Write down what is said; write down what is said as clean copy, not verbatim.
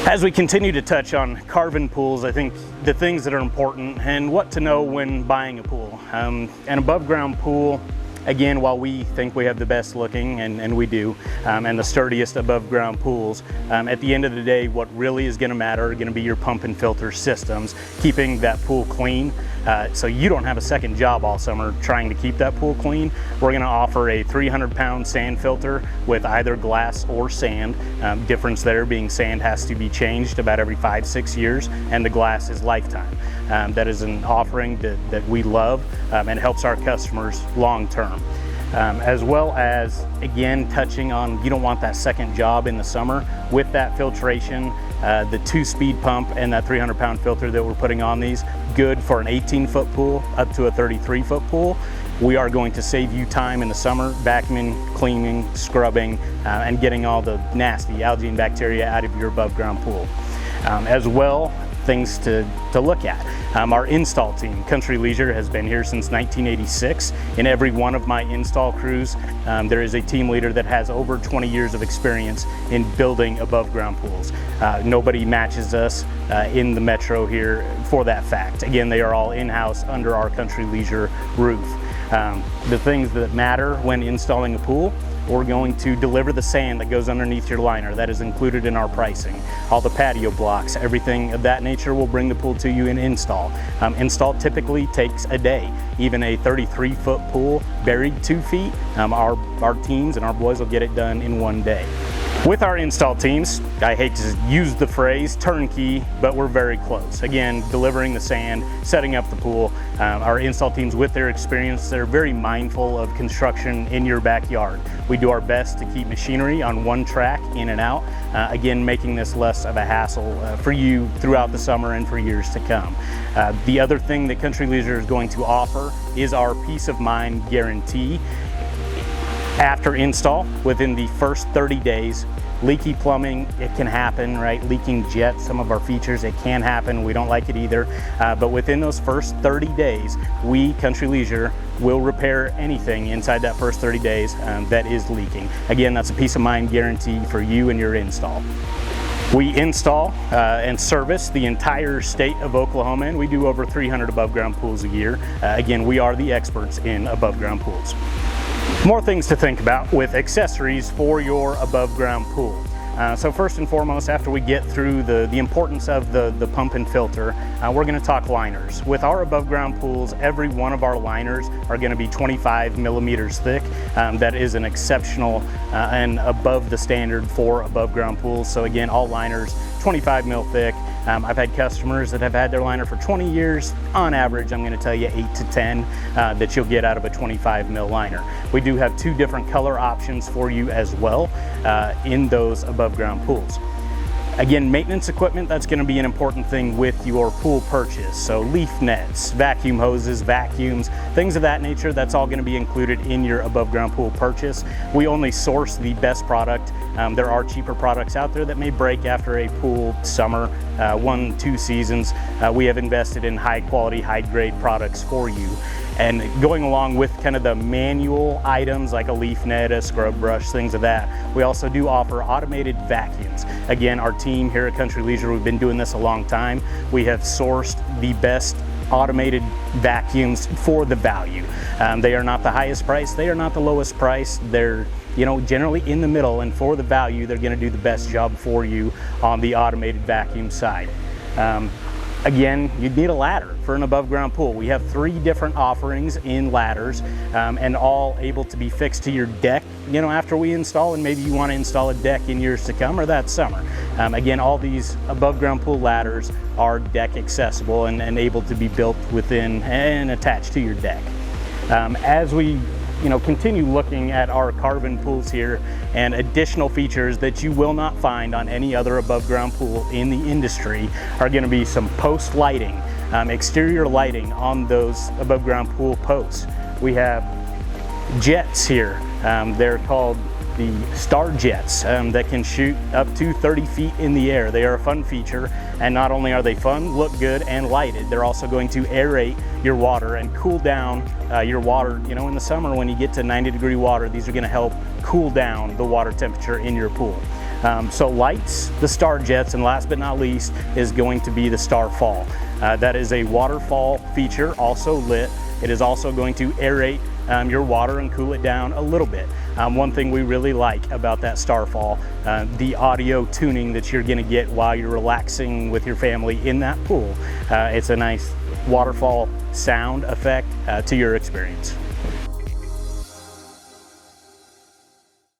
As we continue to touch on carbon pools, I think the things that are important and what to know when buying a pool. An above ground pool, again, while we think we have the best looking, and we do, and the sturdiest above ground pools, at the end of the day, what really is gonna matter are gonna be your pump and filter systems, keeping that pool clean, so you don't have a second job all summer trying to keep that pool clean. We're gonna offer a 300-pound sand filter with either glass or sand. Difference there being sand has to be changed about every 5-6 years, and the glass is lifetime. That is an offering that we love and helps our customers long term. As well as, again, touching on, you don't want that second job in the summer. With that filtration, the 2-speed pump and that 300-pound filter that we're putting on these, good for an 18-foot pool up to a 33-foot pool. We are going to save you time in the summer, vacuuming, cleaning, scrubbing, and getting all the nasty algae and bacteria out of your above ground pool. As well, things to look at. Our install team, Country Leisure, has been here since 1986. In every one of my install crews, there is a team leader that has over 20 years of experience in building above ground pools. Nobody matches us in the metro here for that fact. Again, they are all in-house under our Country Leisure roof. The things that matter when installing a pool: we're going to deliver the sand that goes underneath your liner. That is included in our pricing. All the patio blocks, everything of that nature, will bring the pool to you in install. Install typically takes a day. Even a 33-foot pool buried 2 feet, our teams and our boys will get it done in 1 day. With our install teams, I hate to use the phrase turnkey, but we're very close. Again, delivering the sand, setting up the pool. Our install teams, with their experience, they're very mindful of construction in your backyard. We do our best to keep machinery on one track, in and out, again, making this less of a hassle for you throughout the summer and for years to come. The other thing that Country Leisure is going to offer is our peace of mind guarantee. After install, within the first 30 days, leaky plumbing, it can happen, right? Leaking jets, some of our features, it can happen. We don't like it either. But within those first 30 days, we, Country Leisure, will repair anything inside that first 30 days that is leaking. Again, that's a peace of mind guarantee for you and your install. We install and service the entire state of Oklahoma, and we do over 300 above ground pools a year. Again, we are the experts in above ground pools. More things to think about with accessories for your above ground pool. So first and foremost, after we get through the importance of the pump and filter, we're going to talk liners. With our above ground pools, every one of our liners are going to be 25 millimeters thick. That is an exceptional and above the standard for above ground pools. So again, all liners 25 mil thick. I've had customers that have had their liner for 20 years. On average, I'm going to tell you 8 to 10 that you'll get out of a 25 mil liner. We do have 2 different color options for you as well in those above ground pools. Again, maintenance equipment, that's going to be an important thing with your pool purchase. So leaf nets, vacuum hoses, vacuums, things of that nature, that's all going to be included in your above ground pool purchase. We only source the best product. There are cheaper products out there that may break after a pool summer, 1-2 seasons. We have invested in high quality, high grade products for you. And going along with kind of the manual items like a leaf net, a scrub brush, things of that, we also do offer automated vacuums. Again, our team here at Country Leisure, we've been doing this a long time. We have sourced the best automated vacuums for the value. They are not the highest price, they are not the lowest price. They're, you know, generally in the middle, and for the value, they're going to do the best job for you on the automated vacuum side. Again, you'd need a ladder for an above ground pool. We have 3 different offerings in ladders and all able to be fixed to your deck, you know, after we install, and maybe you want to install a deck in years to come or that summer. Again, all these above ground pool ladders are deck accessible and able to be built within and attached to your deck. As we continue looking at our carbon pools here, and additional features that you will not find on any other above ground pool in the industry are going to be some post lighting, exterior lighting on those above ground pool posts. We have jets here. They're called the Star Jets that can shoot up to 30 feet in the air. They are a fun feature, and not only are they fun, look good, and lighted, they're also going to aerate your water and cool down your water. You know, in the summer when you get to 90-degree water, these are going to help cool down the water temperature in your pool. So lights, the Star Jets, and last but not least is going to be the Starfall. That is a waterfall feature, also lit. It is also going to aerate your water and cool it down a little bit. One thing we really like about that Starfall, the audio tuning that you're going to get while you're relaxing with your family in that pool. It's a nice waterfall sound effect to your experience.